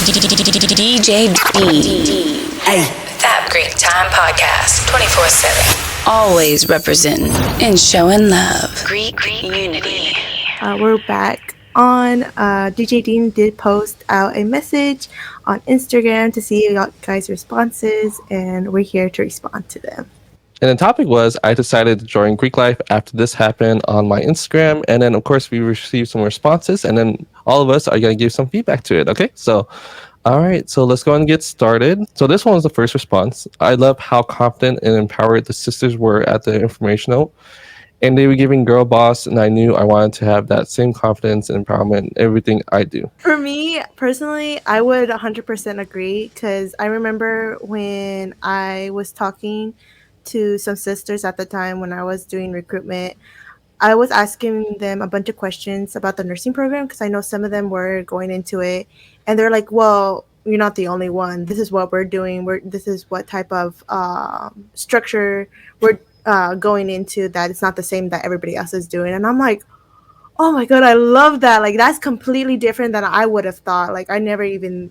DJ D. Hey. That Greek Time Podcast 24/7. Always representing and showing love. Greek unity. We're back on. DJ Dean did post out a message on Instagram to see you guys' responses, and we're here to respond to them. And the topic was, I decided to join Greek life after this happened on my Instagram. And then, of course, we received some responses. And then all of us are going to give some feedback to it. Okay. So, all right. So let's go and get started. So this one was the first response. I love how confident and empowered the sisters were at the informational. And they were giving girl boss. And I knew I wanted to have that same confidence and empowerment in everything I do. For me, personally, I would 100% agree. Because I remember when I was talking to some sisters at the time when I was doing recruitment, I was asking them a bunch of questions about the nursing program because I know some of them were going into it, and they're like, well, you're not the only one. This is what we're doing. This is what type of structure we're going into, that it's not the same that everybody else is doing. And I'm like, oh my God, I love that. Like, that's completely different than I would have thought. Like, I never even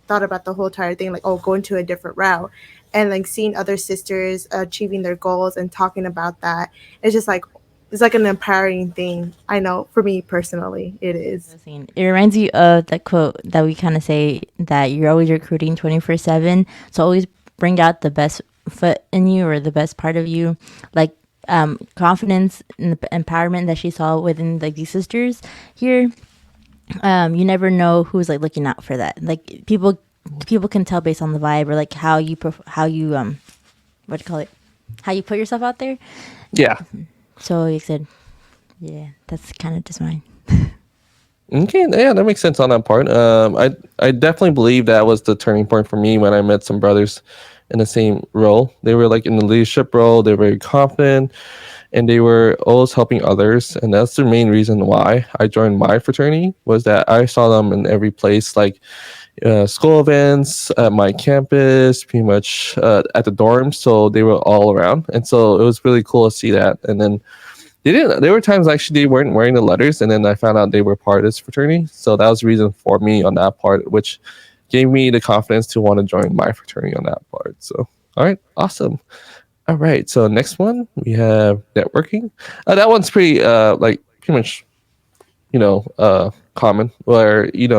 thought about the whole entire thing, like, oh, going to a different route. And like seeing other sisters achieving their goals and talking about that, it's just like, it's like an empowering thing. I know for me personally, it is. It reminds you of that quote that we kind of say, that you're always recruiting 24/7. So always bring out the best foot in you, or the best part of you. Like confidence and the empowerment that she saw within like these sisters here. You never know who's like looking out for that. Like people can tell based on the vibe, or like how you what do you call it, how you put yourself out there. Yeah. So like I said, yeah, that's kind of just mine. Okay, yeah, that makes sense on that part. I definitely believe that was the turning point for me when I met some brothers in the same role. They were like in the leadership role. They were very confident, and they were always helping others. And that's the main reason why I joined my fraternity, was that I saw them in every place, like school events, at my campus, pretty much at the dorms. So they were all around, and so it was really cool to see that. And then there were times actually they weren't wearing the letters, and then I found out they were part of this fraternity. So that was the reason for me on that part, which gave me the confidence to want to join my fraternity on that part. So, all right, awesome. All right, so next one we have networking. That one's pretty much, common, where you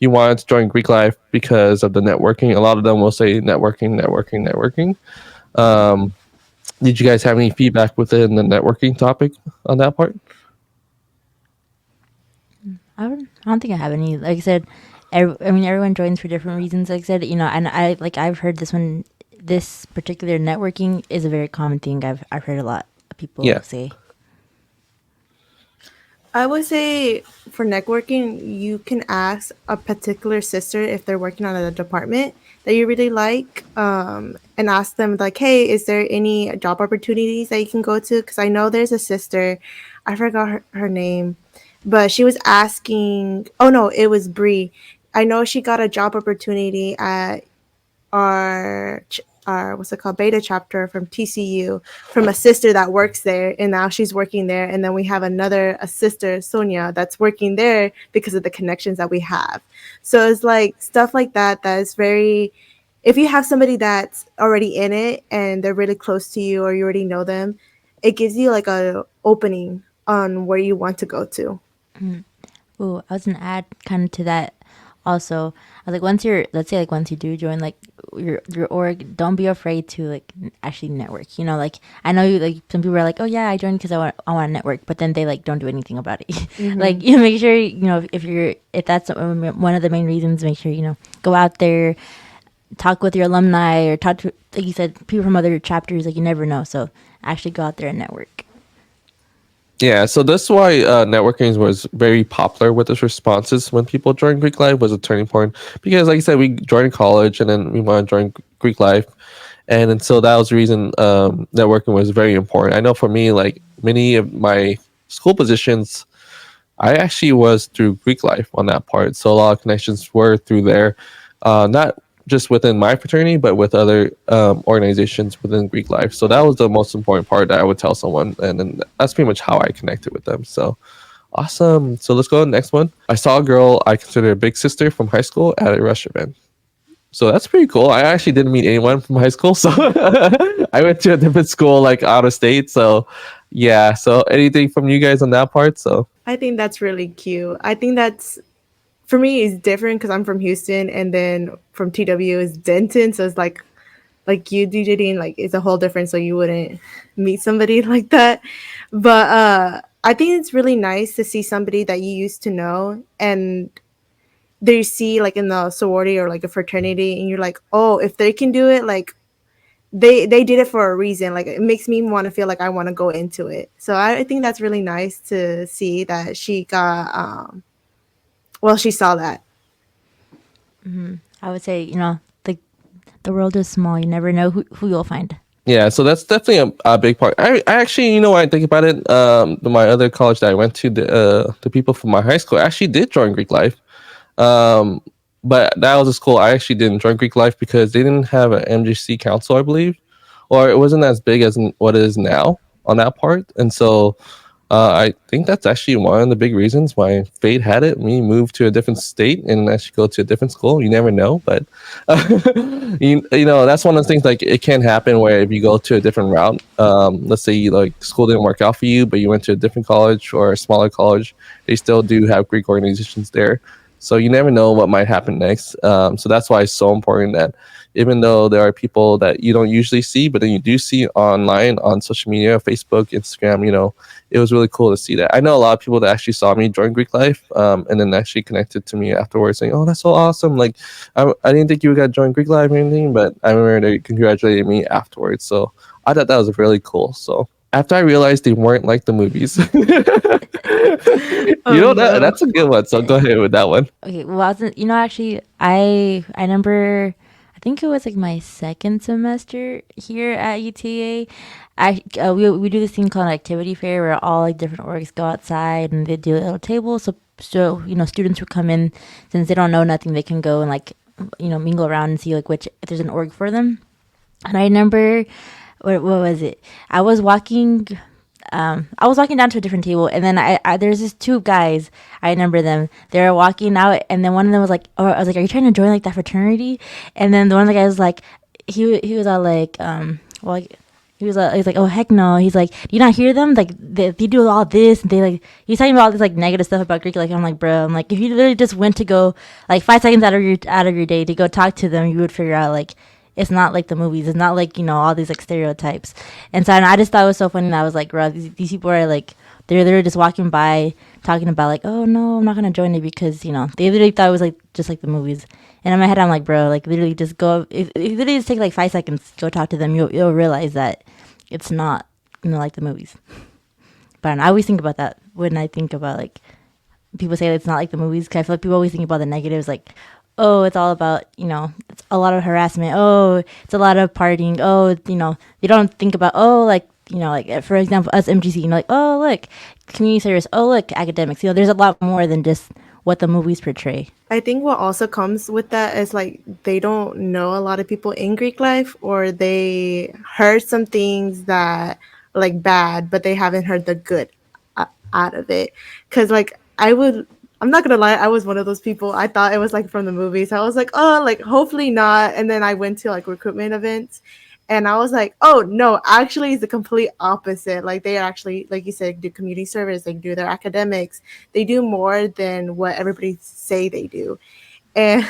wanted to join Greek life because of the networking. A lot of them will say networking. Did you guys have any feedback within the networking topic on that part? I don't think I have any. Like I said, everyone joins for different reasons. Like I said, and I've heard this particular networking is a very common thing. I've heard a lot of people say. I would say for networking, you can ask a particular sister if they're working on a department that you really like, and ask them like, hey, is there any job opportunities that you can go to? Because I know there's a sister, I forgot her name, but she was asking, oh no, it was Bree. I know she got a job opportunity at our what's it called, beta chapter from TCU, from a sister that works there, and now she's working there. And then we have a sister, Sonia, that's working there because of the connections that we have. So it's like stuff like that is very, if you have somebody that's already in it and they're really close to you, or you already know them, it gives you like a opening on where you want to go to. Oh, I was gonna add kind of to that also. I was like, once you do join like your org, don't be afraid to like actually network. Like I know you, like some people are like, oh yeah, I joined because I want to network, but then they like don't do anything about it. Mm-hmm. Like make sure if that's one of the main reasons, make sure go out there, talk with your alumni, or talk to, like you said, people from other chapters. Like you never know, so actually go out there and network. Yeah, so that's why networking was very popular with its responses when people joined Greek life, was a turning point. Because like I said, we joined college and then we want to join Greek life. And so that was the reason networking was very important. I know for me, like many of my school positions, I actually was through Greek life on that part. So a lot of connections were through there. Not just within my fraternity, but with other organizations within Greek life. So that was the most important part that I would tell someone, and then that's pretty much how I connected with them. So, Awesome. So let's go to the next one. I saw a girl I consider a big sister from high school at a Rush event. So that's pretty cool. I actually didn't meet anyone from high school, so I went to a different school, like out of state. So yeah. So anything from you guys on that part? So I think that's really cute. I think that's for me is different because I'm from Houston, and then from TW is Denton, so it's like you DJing, like it's a whole different. So you wouldn't meet somebody like that, but I think it's really nice to see somebody that you used to know and they see like in the sorority or like a fraternity, and you're like, oh, if they can do it, like they did it for a reason. Like it makes me want to feel like I want to go into it. So I think that's really nice to see that she got she saw that. I would say, the world is small. You never know who you'll find. yeah, so that's definitely a big part. I actually, when I think about it, my other college that I went to, the people from my high school actually did join Greek life. Um, but that was a school I actually didn't join Greek life because they didn't have an MGC council, I believe, or it wasn't as big as what it is now on that part. And so I think that's actually one of the big reasons why fate had it. We moved to a different state and actually go to a different school. You never know, but that's one of the things. Like it can happen where if you go to a different route, let's say like school didn't work out for you, but you went to a different college or a smaller college, they still do have Greek organizations there. So you never know what might happen next. So that's why it's so important that even though there are people that you don't usually see, but then you do see online on social media, Facebook, Instagram, it was really cool to see that. I know a lot of people that actually saw me join Greek life, and then actually connected to me afterwards saying, oh, that's so awesome. Like, I didn't think you were going to join Greek life or anything, but I remember they congratulated me afterwards. So I thought that was really cool. So after I realized they weren't like the movies, that's a good one. So go ahead with that one. Okay, well, actually, I remember, I think it was like my second semester here at UTA. We do this thing called an activity fair where all like different orgs go outside and they do a little table. So students who come in, since they don't know nothing, they can go and like mingle around and see like if there's an org for them. And I remember, what was it? I was walking down to a different table, and then I there's these two guys. I remember them. They were walking out, and then one of them was like, I was like, "Are you trying to join like that fraternity?" And then the one of the guys was like, he was all like, he was like, "Oh heck no!" He's like, "Do you not hear them? Like they do all this, and they like." He's talking about all this like negative stuff about Greek. Like I'm like, bro, I'm like, if you literally just went to go like 5 seconds out of your day to go talk to them, you would figure out like it's not like the movies. It's not like, all these like stereotypes. And so I just thought it was so funny that I was like, bro, these people are like, they're just walking by talking about like, oh no, I'm not going to join it because, they literally thought it was like just like the movies. And in my head, I'm like, bro, like literally just go, if you literally just take like 5 seconds, go talk to them, you'll realize that it's not, like the movies. But I always think about that when I think about like, people say it's not like the movies. Cause I feel like people always think about the negatives, like, oh, it's all about, it's a lot of harassment. Oh, it's a lot of partying. Oh, they don't think about, oh, like, like, for example, us MGC, like, oh, look, community service. Oh, look, academics. There's a lot more than just what the movies portray. I think what also comes with that is like they don't know a lot of people in Greek life, or they heard some things that like bad, but they haven't heard the good out of it. Because like I'm not gonna lie, I was one of those people. I thought it was like from the movies. I was like, oh, like hopefully not. And then I went to like recruitment events, and I was like, oh no, actually it's the complete opposite. Like they actually, like you said, do community service, they do their academics, they do more than what everybody say they do. And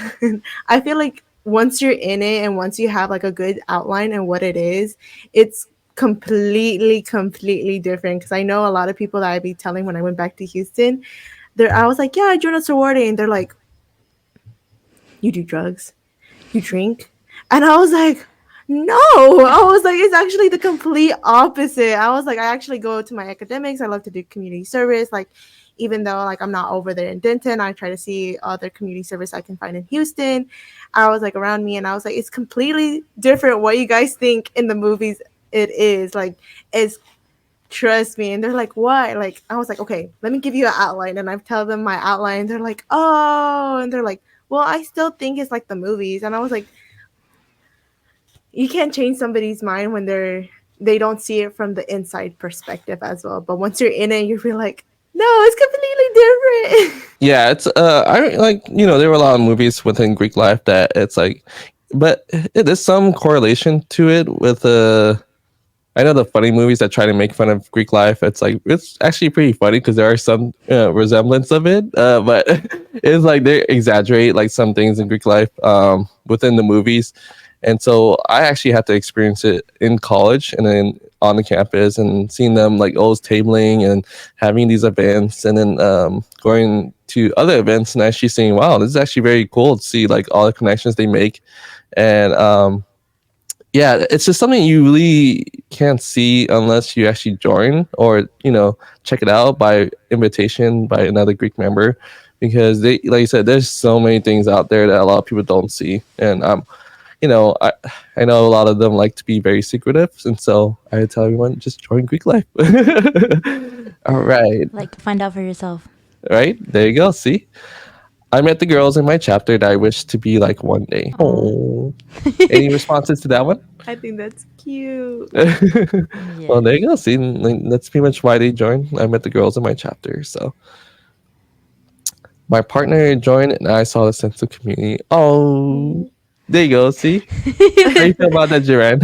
I feel like once you're in it and once you have like a good outline and what it is, it's completely different. Because I know a lot of people that I'd be telling when I went back to Houston, I was like, yeah, I joined a sorority. And they're like, you do drugs? You drink? And I was like, no. I was like, it's actually the complete opposite. I was like, I actually go to my academics. I love to do community service. Like, even though like I'm not over there in Denton, I try to see other community service I can find in Houston. I was like around me, and I was like, it's completely different what you guys think in the movies it is. Like, it's trust me. And they're like, why? Like, I was like, okay, let me give you an outline. And I tell them my outline. They're like, oh, and they're like, well, I still think it's like the movies. And I was like, you can't change somebody's mind when they don't see it from the inside perspective as well. But once you're in it, you feel like, No, it's completely different. Yeah, it's I like, there were a lot of movies within Greek life that it's like, but it is some correlation to it with I know the funny movies that try to make fun of Greek life. It's like it's actually pretty funny because there are some resemblance of it, but it's like they exaggerate like some things in Greek life within the movies, and so I actually had to experience it in college and then on the campus and seeing them like always tabling and having these events, and then going to other events and actually seeing, wow, this is actually very cool to see like all the connections they make, and yeah, it's just something you really can't see unless you actually join or check it out by invitation by another Greek member, because they, like you said, there's so many things out there that a lot of people don't see, and I know a lot of them like to be very secretive, and so I tell everyone just join Greek life. All right, Like, find out for yourself. right there you go. See, I met the girls in my chapter that I wish to be like one day. Oh, any responses to that one? I think that's cute. Well, there you go. See, like, that's pretty much why they joined. I met the girls in my chapter, so my partner joined, and I saw the sense of community. Oh, there you go. See, how do you feel about that, Jiran?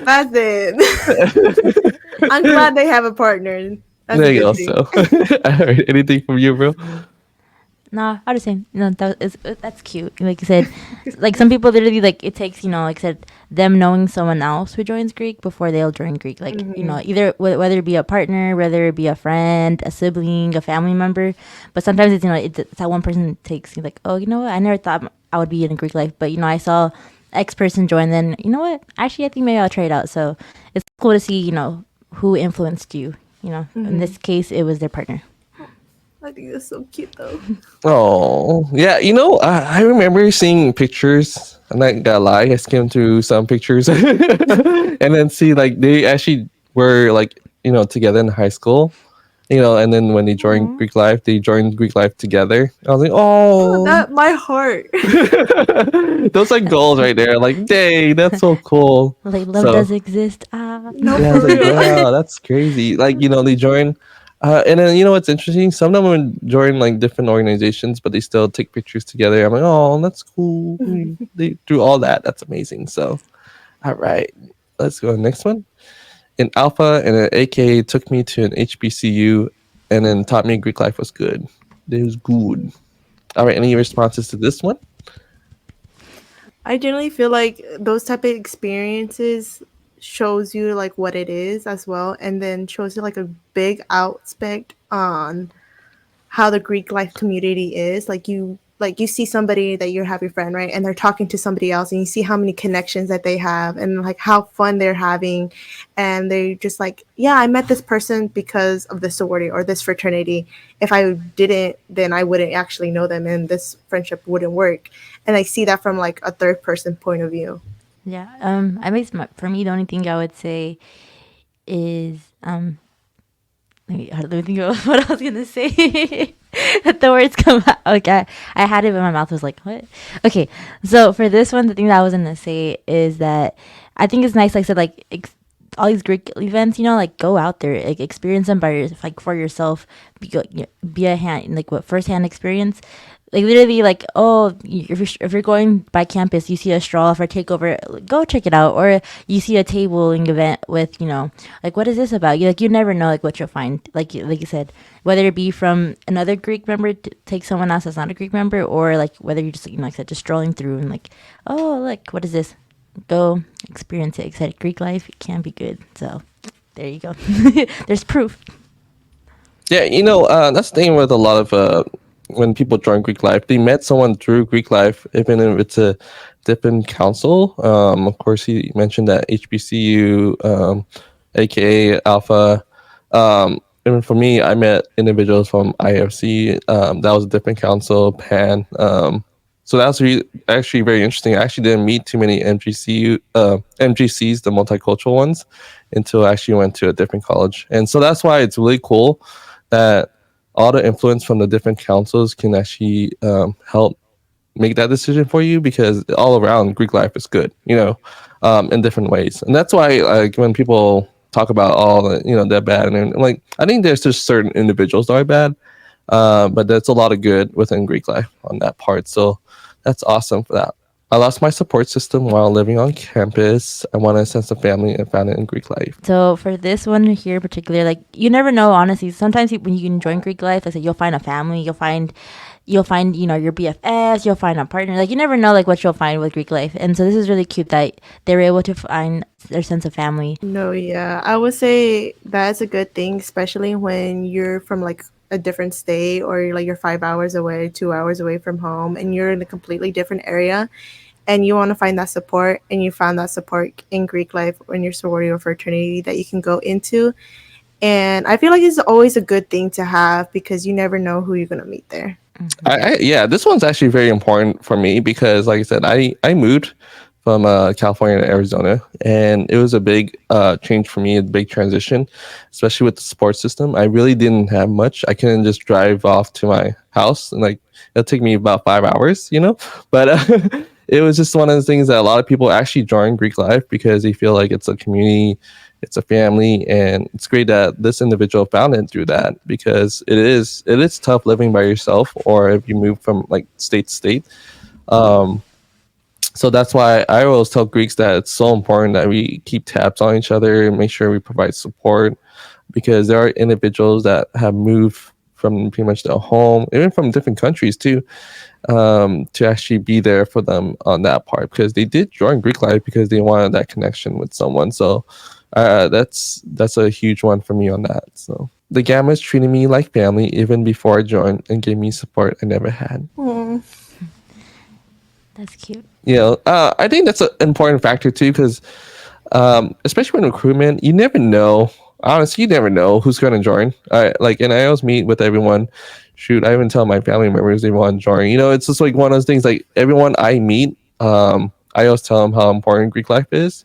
That's it. I'm glad they have a partner. That's There a you go. good thing. So, all right, anything from you, bro? Nah, I was saying, that's cute. Like you said, like some people literally like it takes, like I said, them knowing someone else who joins Greek before they'll join Greek. Like either whether it be a partner, whether it be a friend, a sibling, a family member. But sometimes it's it's that one person takes like, oh, you know what? I never thought I would be in a Greek life, but I saw X person join. Then you know what? Actually, I think maybe I'll try it out. So it's cool to see who influenced you. In this case, it was their partner. I think that's so cute though. Oh, yeah. I remember seeing pictures. I'm not gonna lie. I skimmed through some pictures and then see like they actually were like, together in high school, and then when they joined Greek life, they joined Greek life together. I was like, oh, That my heart. those are goals right there. Like, dang, that's so cool. Like love So- does exist. Ah. No, Yeah, I was for like, real. wow, that's crazy. Like, they join, and then what's interesting? Some of them join like different organizations, but they still take pictures together. I'm like, oh, that's cool. They do all that. That's amazing. So, all right, let's go to the next one. An Alpha and an AK took me to an HBCU, and then taught me Greek life was good. It was good. All right, any responses to this one? I generally feel like those type of experiences shows you like what it is as well, and then shows you like a big aspect on how the Greek life community is. Like you see somebody that you have your friend, right? And they're talking to somebody else and you see how many connections that they have and like how fun they're having. And they're just like, yeah, I met this person because of this sorority or this fraternity. If I didn't, then I wouldn't actually know them and this friendship wouldn't work. And I see that from like a third person point of view. Yeah. For me, the only thing I would say is let me think of what I was gonna say. Let the words come out. Okay, I had it, but my mouth was like, "What?" Okay, so for this one, the thing that I was gonna say is that I think it's nice, like I said, like all these Greek events, like go out there, like experience them for yourself, be a hand, like what firsthand experience. Like literally, like if you're going by campus, you see a straw for a takeover, go check it out. Or you see a tabling event with like what is this about? You never know like what you'll find. Like you said, whether it be from another Greek member to take someone else that's not a Greek member, or like whether you're just like I said, just strolling through and like, oh, like what is this? Go experience it. Like I said, Greek life can be good. So there you go. There's proof. Yeah, that's the thing with a lot of when people join Greek life, they met someone through Greek life, even if it's a different council. Of course, he mentioned that HBCU, aka Alpha. Even for me, I met individuals from IFC. That was a different council, PAN. So that was actually very interesting. I actually didn't meet too many MGCs, the multicultural ones, until I actually went to a different college. And so that's why it's really cool that all the influence from the different councils can actually help make that decision for you, because all around Greek life is good, in different ways. And that's why, like, when people talk about all the they're bad, and like I think there's just certain individuals that are bad, but there's a lot of good within Greek life on that part. So that's awesome for that. I lost my support system while living on campus. I wanted a sense of family and found it in Greek life. So for this one here in particular, like you never know, honestly. Sometimes when you join Greek life, like I said, you'll find a family, you'll find your BFFs, you'll find a partner. Like you never know like what you'll find with Greek life. And so this is really cute that they were able to find their sense of family. No, yeah. I would say that's a good thing, especially when you're from like a different state, or like you're 5 hours away, 2 hours away from home, and you're in a completely different area, and you want to find that support, and you found that support in Greek life or in your sorority or fraternity that you can go into. And I feel like it's always a good thing to have, because you never know who you're going to meet there. Yeah, this one's actually very important for me because, like I said, I moved from California to Arizona, and it was a big change for me, a big transition, especially with the support system. I really didn't have much. I couldn't just drive off to my house, and like it'll take me about 5 hours, but it was just one of the things that a lot of people actually join Greek life because they feel like it's a community, it's a family, and it's great that this individual found it through that, because it is tough living by yourself, or if you move from like state to state. So that's why I always tell Greeks that it's so important that we keep tabs on each other and make sure we provide support, because there are individuals that have moved from pretty much their home, even from different countries too, to actually be there for them on that part, because they did join Greek life because they wanted that connection with someone. So that's a huge one for me on that. So the Gammas treated me like family even before I joined and gave me support I never had. Aww. That's cute. I think that's an important factor too, because especially in recruitment, you never know. Honestly, you never know who's going to join. And I always meet with everyone. Shoot, I even tell my family members they want to join. It's just like one of those things. Like everyone I meet, I always tell them how important Greek life is,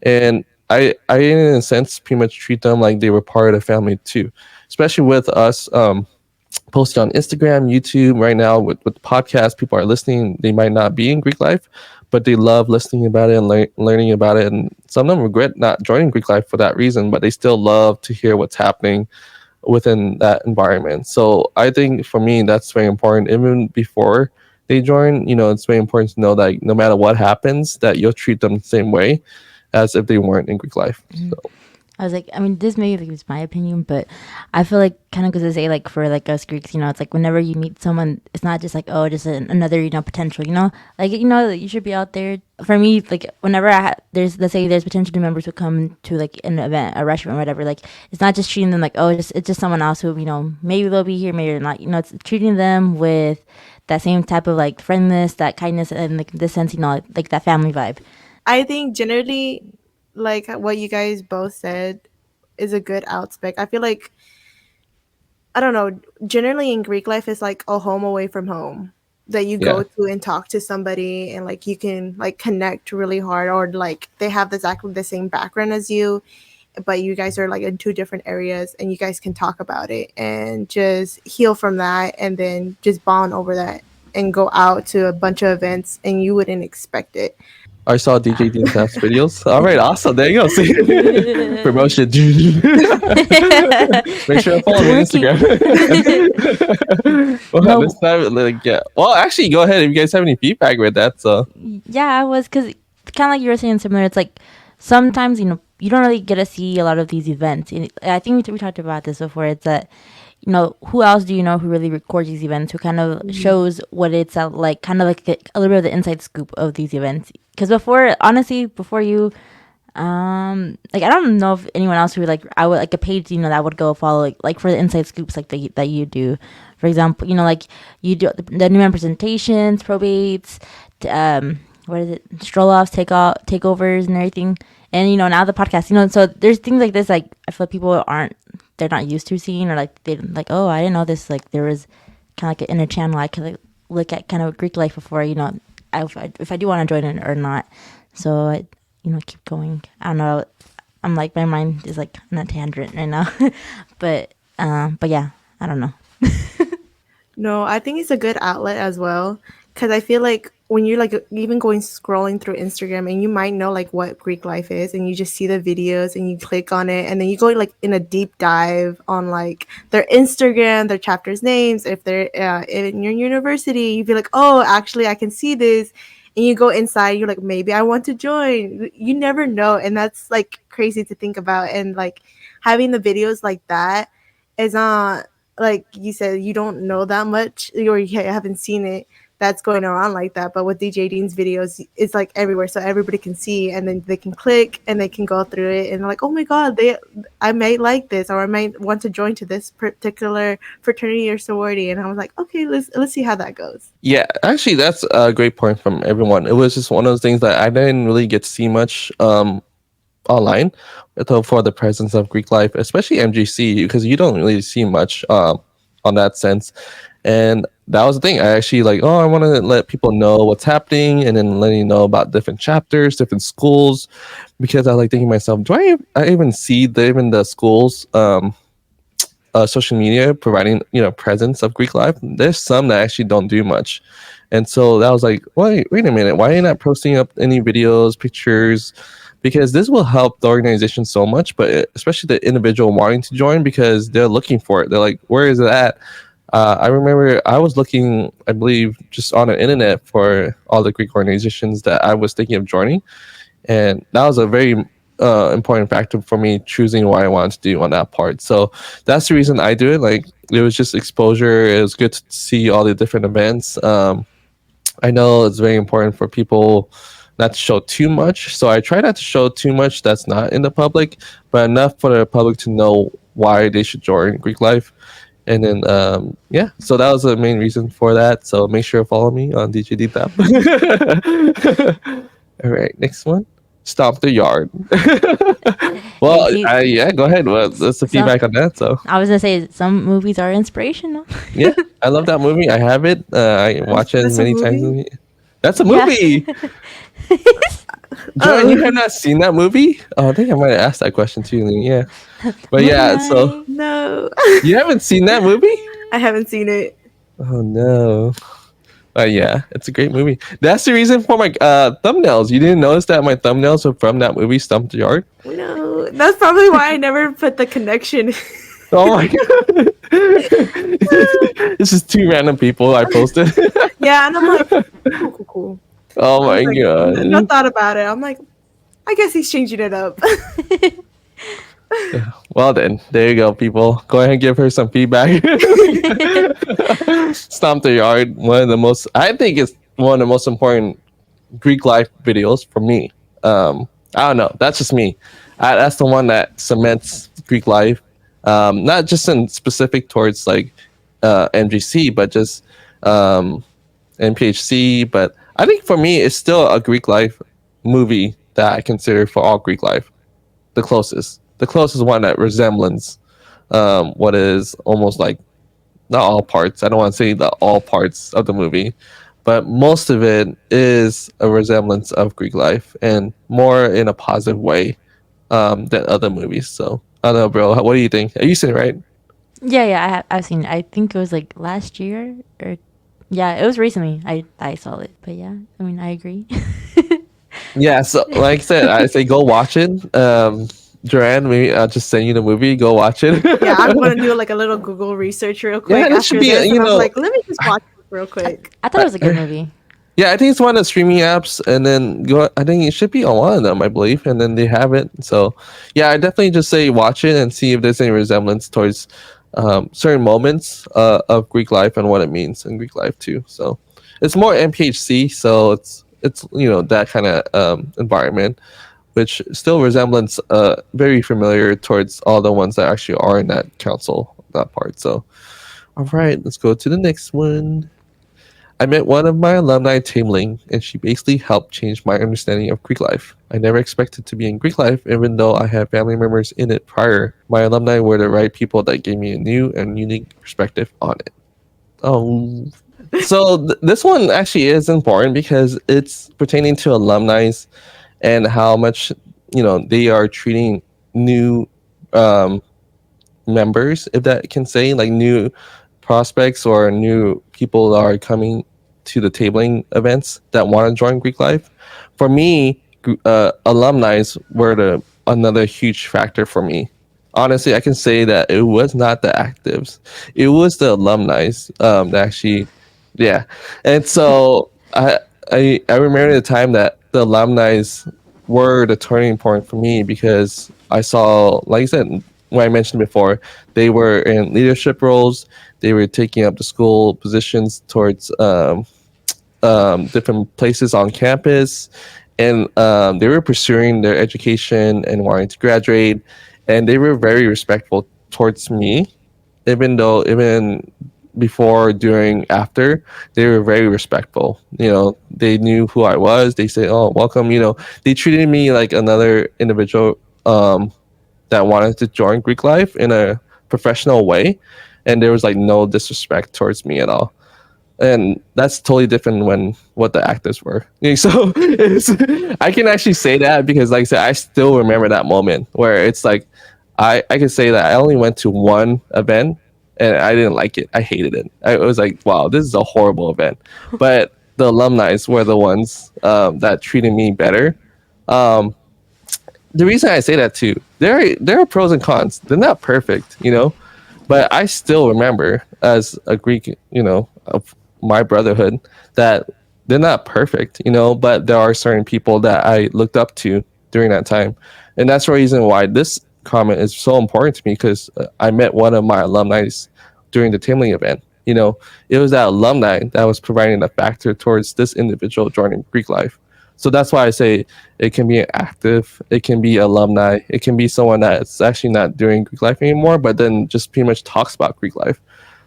and I in a sense pretty much treat them like they were part of the family too. Especially with us posting on Instagram, YouTube right now with the podcast, people are listening. They might not be in Greek life, but they love listening about it and learning about it. And some of them regret not joining Greek life for that reason, but they still love to hear what's happening within that environment. So I think for me, that's very important. Even before they join, it's very important to know that no matter what happens, that you'll treat them the same way as if they weren't in Greek life. Mm-hmm. So. I was like, I mean, this maybe is my opinion, but I feel like kind of goes to say like for like us Greeks, it's like whenever you meet someone, it's not just like, oh, just another, potential, like, you should be out there. For me, like whenever let's say there's potential new members who come to like an event, a restaurant, whatever, like it's not just treating them like, oh, it's just someone else who, maybe they'll be here, maybe they're not, it's treating them with that same type of like friendliness, that kindness, and like this sense, like that family vibe. I think generally, like what you guys both said, is a good outspec. I feel like, I don't know, generally in Greek life it's like a home away from home that you go to and talk to somebody, and like you can like connect really hard, or like they have exactly the same background as you, but you guys are like in two different areas, and you guys can talk about it and just heal from that, and then just bond over that and go out to a bunch of events and you wouldn't expect it. I saw DJ Dean's videos. All right, awesome. There you go. See? Promotion. Make sure I follow me on Instagram. Well, actually, go ahead if you guys have any feedback with that. So yeah, I was, because kind of like you were saying similar. It's like sometimes you don't really get to see a lot of these events. And I think we talked about this before. It's that who else do you know who really records these events, who kind of shows what it's like, kind of like a little bit of the inside scoop of these events. Because before you, like I don't know if anyone else who I would like a page, that would go follow like for the inside scoops like that you do. For example, like you do the new member presentations, probates, what is it, stroll-offs, takeovers, and everything. And now the podcast, so there's things like this, like I feel like people they're not used to seeing, or like they like, oh, I didn't know this, like there was kind of like an inner channel I could like look at kind of Greek life before, if I do want to join it or not. So I keep going. I don't know, I'm like, my mind is like on a tangent right now. but yeah, I don't know. No, I think it's a good outlet as well, because I feel like when you're like even going scrolling through Instagram and you might know like what Greek life is and you just see the videos and you click on it and then you go like in a deep dive on like their Instagram, their chapters names, if they're in your university, you feel like, oh, actually I can see this. And you go inside, you're like, maybe I want to join. You never know. And that's like crazy to think about. And like having the videos like that is not like you said, you don't know that much or you haven't seen it that's going around like that. But with DJ Dean's videos, it's like everywhere, so everybody can see, and then they can click and they can go through it, and they're like, oh my god, I might like this, or I might want to join to this particular fraternity or sorority. And I was like, okay, let's see how that goes. Yeah, actually, that's a great point from everyone. It was just one of those things that I didn't really get to see much online for the presence of Greek life, especially MGC, because you don't really see much on that sense. And that was the thing. I actually like, oh, I want to let people know what's happening, and then letting you know about different chapters, different schools, because I like thinking to myself, do I even see even the schools social media providing presence of Greek life? There's some that actually don't do much, and so that was like, wait a minute, why are you not posting up any videos, pictures? Because this will help the organization so much, but especially the individual wanting to join, because they're looking for it. They're like, where is it at? I remember I was looking, I believe, just on the internet for all the Greek organizations that I was thinking of joining. And that was a very important factor for me choosing what I wanted to do on that part. So that's the reason I do it. Like, it was just exposure. It was good to see all the different events. I know it's very important for people not to show too much. So I try not to show too much that's not in the public, but enough for the public to know why they should join Greek life. And then, so that was the main reason for that. So make sure to follow me on DJ Deep Tap. All right, next one. Stomp the Yard. Well, yeah, go ahead. Well, that's the feedback on that. So I was gonna say some movies are inspirational. Yeah, I love that movie. I have it. I watch it many times. That's a movie. Yeah. Joanne, you have not seen that movie? Oh, I think I might have asked that question too. Yeah, but yeah. So no, you haven't seen that movie? I haven't seen it. Oh no. Yeah, it's a great movie. That's the reason for my thumbnails. You didn't notice that my thumbnails were from that movie, Stomp the Yard? No, that's probably why I never put the connection. Oh my god. It's just two random people I posted. Yeah, and I'm like, cool. Oh my god. No thought about it. I'm like, I guess he's changing it up. Well then, there you go, people. Go ahead and give her some feedback. Stomp the Yard, I think it's one of the most important Greek life videos for me. I don't know. That's just me. That's the one that cements Greek life. Not just in specific towards like MGC, but just NPHC. But I think for me, it's still a Greek life movie that I consider for all Greek life the closest one that resembles what is almost like, not all parts. I don't want to say the all parts of the movie, but most of it is a resemblance of Greek life, and more in a positive way than other movies. So I don't know, bro. What do you think? Have you seen it, right? Yeah, I've seen it. I think it was like last year, or yeah, it was recently. I saw it, but yeah, I mean, I agree. Yeah, so like I said, I say go watch it. Joanne, maybe I'll just send you the movie. Go watch it. Yeah, I'm gonna do like a little Google research real quick. Yeah, it should be. I was like, let me just watch it real quick. I thought it was a good movie. Yeah, I think it's one of the streaming apps, and then I think it should be on one of them, I believe, and then they have it. So, yeah, I definitely just say watch it and see if there's any resemblance towards certain moments of Greek life and what it means in Greek life too. So, it's more MPHC, so it's that kind of environment, which still resemblance very familiar towards all the ones that actually are in that council, that part. So, all right, let's go to the next one. I met one of my alumni, Tamling, and she basically helped change my understanding of Greek life. I never expected to be in Greek life, even though I had family members in it prior. My alumni were the right people that gave me a new and unique perspective on it. Oh, so this one actually is important because it's pertaining to alumni and how much they are treating new members, if that can say, like new prospects or new people that are coming to the tabling events that want to join Greek life. For me, alumni were the another huge factor for me. Honestly, I can say that it was not the actives, it was the alumni that actually, yeah. And so I remember the time that the alumni were the turning point for me because I saw, like I said, when I mentioned before, they were in leadership roles. They were taking up the school positions towards different places on campus, and they were pursuing their education and wanting to graduate, and they were very respectful towards me, even before, during, after, they were very respectful. They knew who I was. They said, "Oh, welcome." They treated me like another individual that wanted to join Greek life in a professional way, and there was like no disrespect towards me at all. And that's totally different when what the actors were. So I can actually say that because, like I said, I still remember that moment where it's like I can say that I only went to one event and I didn't like it. I hated it. I was like, wow, this is a horrible event. But the alumni were the ones that treated me better. Um, the reason I say that too, there are pros and cons. They're not perfect, but I still remember as a Greek, of my brotherhood, that they're not perfect, but there are certain people that I looked up to during that time. And that's the reason why this comment is so important to me, because I met one of my alumni during the Timling event. It was that alumni that was providing a factor towards this individual joining Greek life. So that's why I say it can be an active, it can be alumni, it can be someone that's actually not doing Greek life anymore, but then just pretty much talks about Greek life.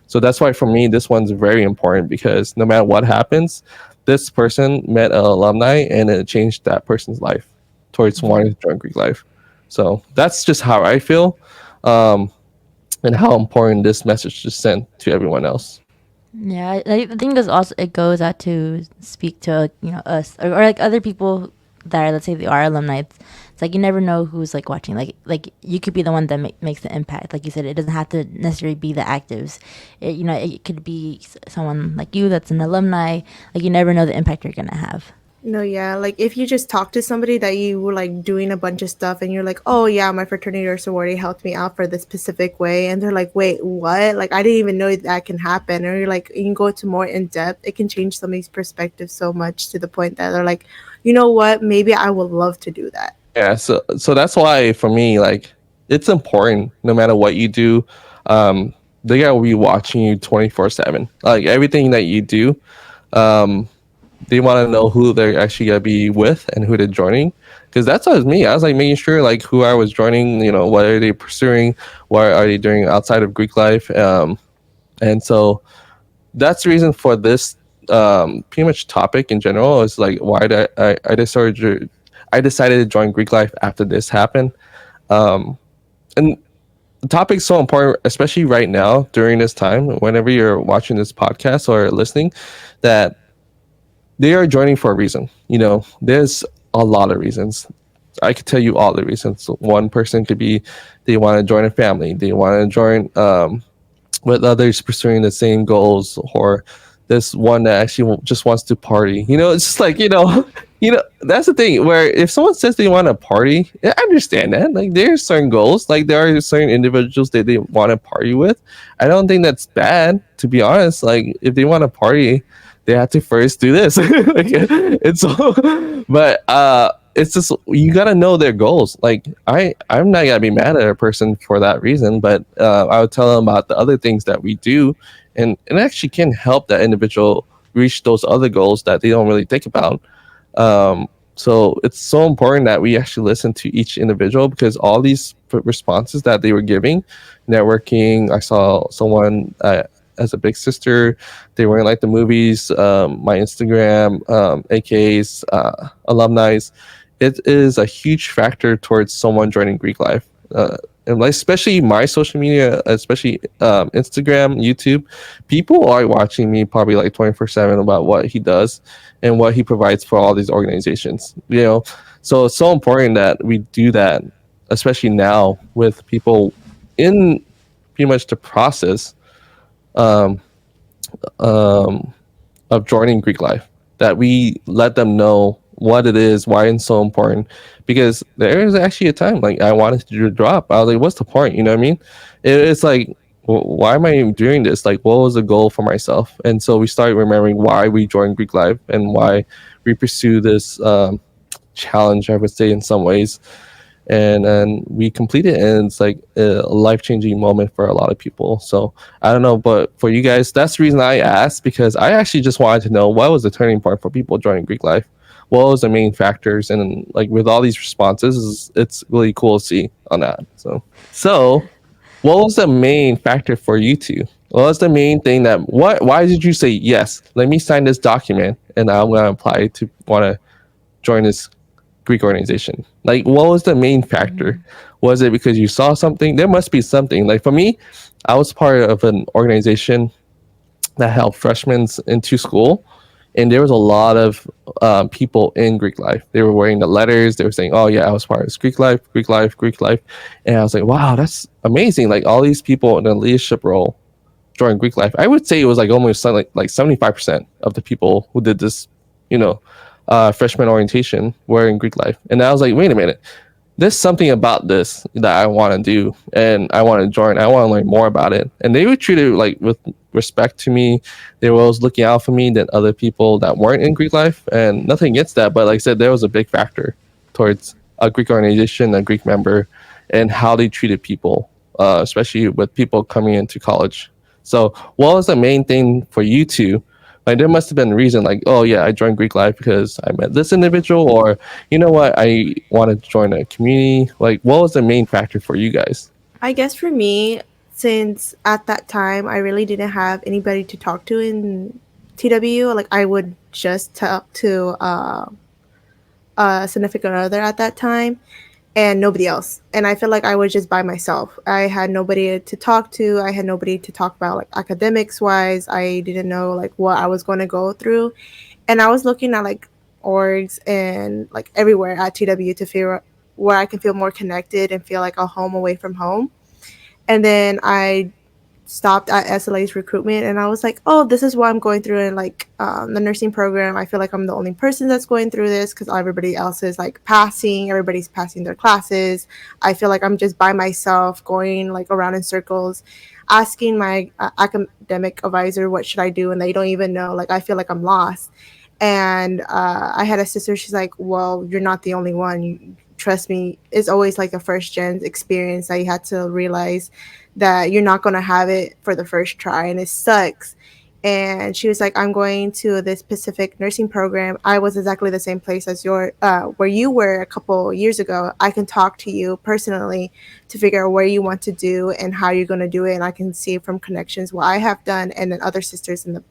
So that's why for me, this one's very important, because no matter what happens, this person met an alumni and it changed that person's life towards wanting to join Greek life. So that's just how I feel, and how important this message is sent to everyone else. Yeah, I think this also it goes out to speak to us or like other people that are, let's say they are alumni. It's like you never know who's like watching. Like you could be the one that makes the impact. Like you said, it doesn't have to necessarily be the actives. It could be someone like you that's an alumni. Like you never know the impact you're gonna have. No, yeah. Like if you just talk to somebody that you were like doing a bunch of stuff and you're like, oh yeah, my fraternity or sorority helped me out for this specific way. And they're like, wait, what? Like I didn't even know that can happen. Or you're like, you can go to more in depth. It can change somebody's perspective so much to the point that they're like, you know what? Maybe I would love to do that. Yeah, so that's why for me, like, it's important no matter what you do. They gotta be watching you 24/7. Like everything that you do, they want to know who they're actually gonna be with and who they're joining. Because that's what was me. I was like making sure like who I was joining. What are they pursuing? What are they doing outside of Greek life? And so that's the reason for this pretty much topic in general is like why I decided to join Greek life after this happened. And the topic's so important, especially right now during this time, whenever you're watching this podcast or listening, that they are joining for a reason. There's a lot of reasons. I could tell you all the reasons. One person could be they want to join a family, they want to join with others pursuing the same goals, or this one that actually just wants to party. It's just like that's the thing. Where if someone says they want to party, I understand that. Like there are certain goals, like there are certain individuals that they want to party with. I don't think that's bad, to be honest. Like if they want to party, they have to first do this. Like, it's so, but it's just you gotta know their goals. Like I'm not gonna be mad at a person for that reason, but I would tell them about the other things that we do, and it actually can help that individual reach those other goals that they don't really think about. So it's so important that we actually listen to each individual, because all these responses that they were giving, networking. I saw someone as a big sister, they were in like the movies, my Instagram, AKs, alumni. It is a huge factor towards someone joining Greek life. And like, especially my social media, especially Instagram, YouTube, people are watching me probably like 24/7 about what he does and what he provides for all these organizations. So it's so important that we do that, especially now with people in pretty much the process um, of joining Greek life, that we let them know what it is, why it's so important. Because there is actually a time like I wanted to drop. I was like, what's the point? You know what I mean? It's like, why am I doing this? Like, what was the goal for myself? And so we started remembering why we joined Greek life and why we pursue this challenge, I would say, in some ways. And we completed it, and it's like a life-changing moment for a lot of people. So I don't know, but for you guys, that's the reason I asked, because I actually just wanted to know what was the turning point for people joining Greek life, what was the main factors, and like with all these responses, it's really cool to see on that. So what was the main factor for you two? What was the main thing that why did you say yes, let me sign this document and I'm going to apply to want to join this Greek organization? Like, what was the main factor? Was it because you saw something? There must be something. Like for me, I was part of an organization that helped freshmen into school, and there was a lot of people in Greek life. They were wearing the letters. They were saying, "Oh yeah, I was part of this Greek life, Greek life, Greek life," and I was like, "Wow, that's amazing!" Like all these people in a leadership role joined Greek life. I would say it was like almost like 75% of the people who did this, you know, freshman orientation were in Greek life. And I was like, wait a minute, there's something about this that I want to do, and I want to join. I want to learn more about it. And they were treated like with respect to me. They were always looking out for me than other people that weren't in Greek life. And nothing against that, but like I said, there was a big factor towards a Greek organization, a Greek member, and how they treated people, especially with people coming into college. So what was the main thing for you two? Like there must have been a reason, like, oh yeah, I joined Greek life because I met this individual, or you know what, I wanted to join a community. Like what was the main factor for you guys? I guess for me, since at that time I really didn't have anybody to talk to in TW, like I would just talk to a significant other at that time and nobody else. And I feel like I was just by myself. I had nobody to talk to. I had nobody to talk about like academics wise. I didn't know like what I was going to go through. And I was looking at like orgs and like everywhere at TW to feel where I can feel more connected and feel like a home away from home. And then I stopped at SLA's recruitment and I was like, oh, this is what I'm going through in like the nursing program. I feel like I'm the only person that's going through this because everybody else is like passing, everybody's passing their classes. I feel like I'm just by myself going like around in circles, asking my academic advisor, what should I do? And they don't even know, like, I feel like I'm lost. And I had a sister, she's like, well, you're not the only one. Trust me, it's always like a first gen experience that you had to realize that you're not going to have it for the first try and it sucks. And she was like, I'm going to this specific nursing program. I was exactly the same place as where you were a couple years ago. I can talk to you personally to figure out where you want to do and how you're going to do it. And I can see from connections what I have done and then other sisters in the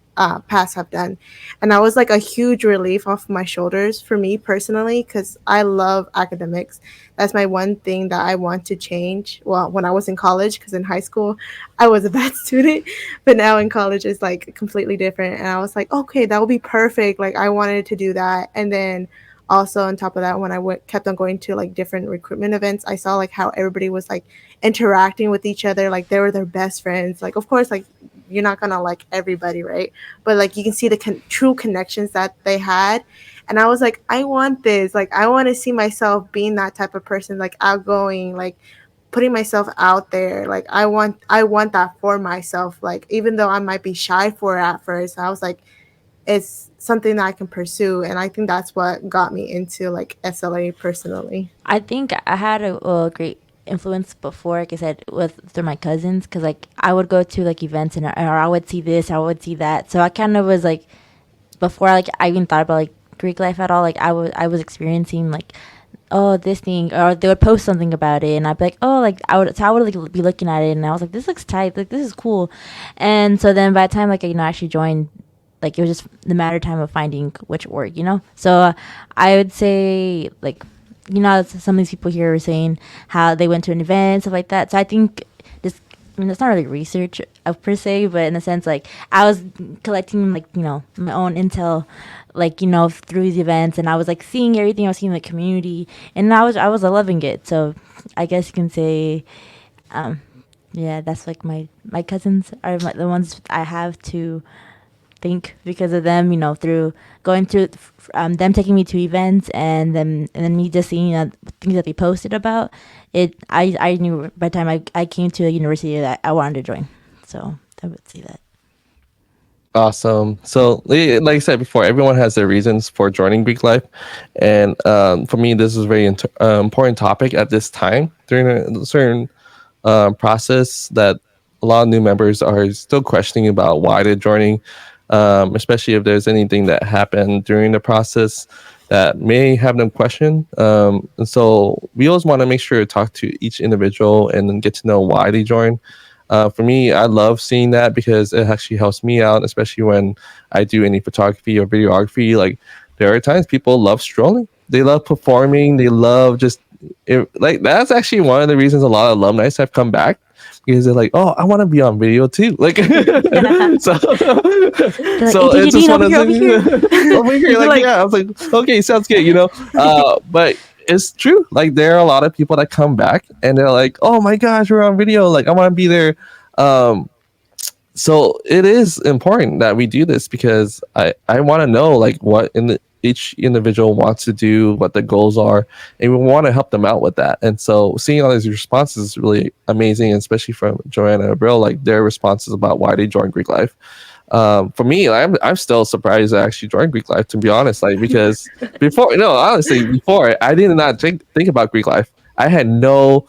past have done. And that was like a huge relief off my shoulders for me personally, because I love academics. That's my one thing that I want to change. Well, when I was in college, because in high school I was a bad student, but now in college it's like completely different. And I was like, okay, that would be perfect. Like I wanted to do that. And then also on top of that, when I kept on going to like different recruitment events, I saw like how everybody was like interacting with each other, like they were their best friends. Like of course, like you're not gonna like everybody, right? But like you can see the true connections that they had. And I was like, I want this. Like I want to see myself being that type of person, like outgoing, like putting myself out there. Like I want that for myself. Like even though I might be shy for it at first, I was like, it's something that I can pursue. And I think that's what got me into like SLA personally. I think I had a great influence before, like I said, through my cousins, because like I would go to like events and or I would see this, I would see that. So I kind of was like, before like I even thought about like Greek life at all, like I was experiencing like, oh, this thing, or they would post something about it and I'd be like, oh, like I would like be looking at it and I was like, this looks tight, like this is cool. And so then by the time like, you know, I actually joined, like it was just the matter of time of finding which org, you know. So I would say like, you know, some of these people here were saying how they went to an event, stuff like that. So I think this, I mean, it's not really research per se, but in a sense, like I was collecting like, you know, my own intel, like, you know, through these events, and I was like seeing everything. I was seeing the community, and I was loving it. So I guess you can say, yeah, that's like my cousins are the ones I have to think because of them, through going through them taking me to events and then me just seeing things that they posted about it. I knew by the time I came to a university that I wanted to join. So I would say that. Awesome. So, like I said before, everyone has their reasons for joining Greek life, and for me, this is a very important topic at this time during a certain process that a lot of new members are still questioning about why they're joining, especially if there's anything that happened during the process that may have them question. And so we always want to make sure to talk to each individual and then get to know why they join. For me, I love seeing that because it actually helps me out, especially when I do any photography or videography. Like, there are times people love strolling, they love performing, they love like that's actually one of the reasons a lot of alumni have come back, because they're like, oh, I want to be on video too. Like, so it's just one of those things. Over here, like, yeah, I was like, okay, sounds good, but it's true. Like, there are a lot of people that come back and they're like, oh my gosh, we're on video. Like, I want to be there. So it is important that we do this because I want to know like what each individual wants to do, what the goals are, and we want to help them out with that. And so seeing all these responses is really amazing, especially from Joanna and Abril, like their responses about why they joined Greek life. For me, I'm still surprised I actually joined Greek life, to be honest, like, because before I did not think about Greek life. I had no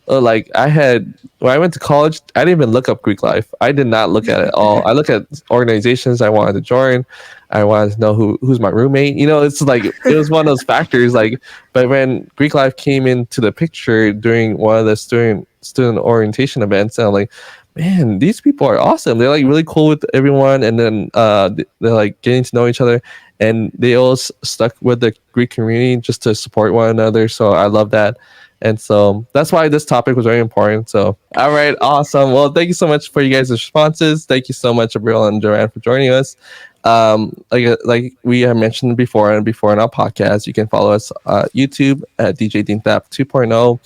when I went to college, I didn't even look up Greek life. I did not look at it at all. I looked at organizations I wanted to join. I wanted to know who's my roommate. It's like, it was one of those factors. Like, but when Greek life came into the picture during one of the student orientation events, and I'm like, man, these people are awesome. They're like really cool with everyone, and then they're like getting to know each other, and they all stuck with the Greek community just to support one another. So I love that. And so that's why this topic was very important. So, all right, awesome. Well, thank you so much for you guys' responses. Thank you so much, Abril and Joanne, for joining us. Like we have mentioned before in our podcast, you can follow us on YouTube at DJ Dean Thap 2.0.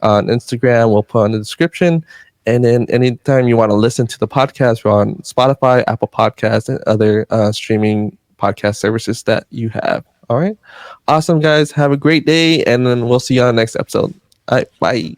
On Instagram, we'll put in the description. And then anytime you want to listen to the podcast, we're on Spotify, Apple Podcasts, and other streaming podcast services that you have. All right. Awesome, guys. Have a great day. And then we'll see you on the next episode. All right. Bye.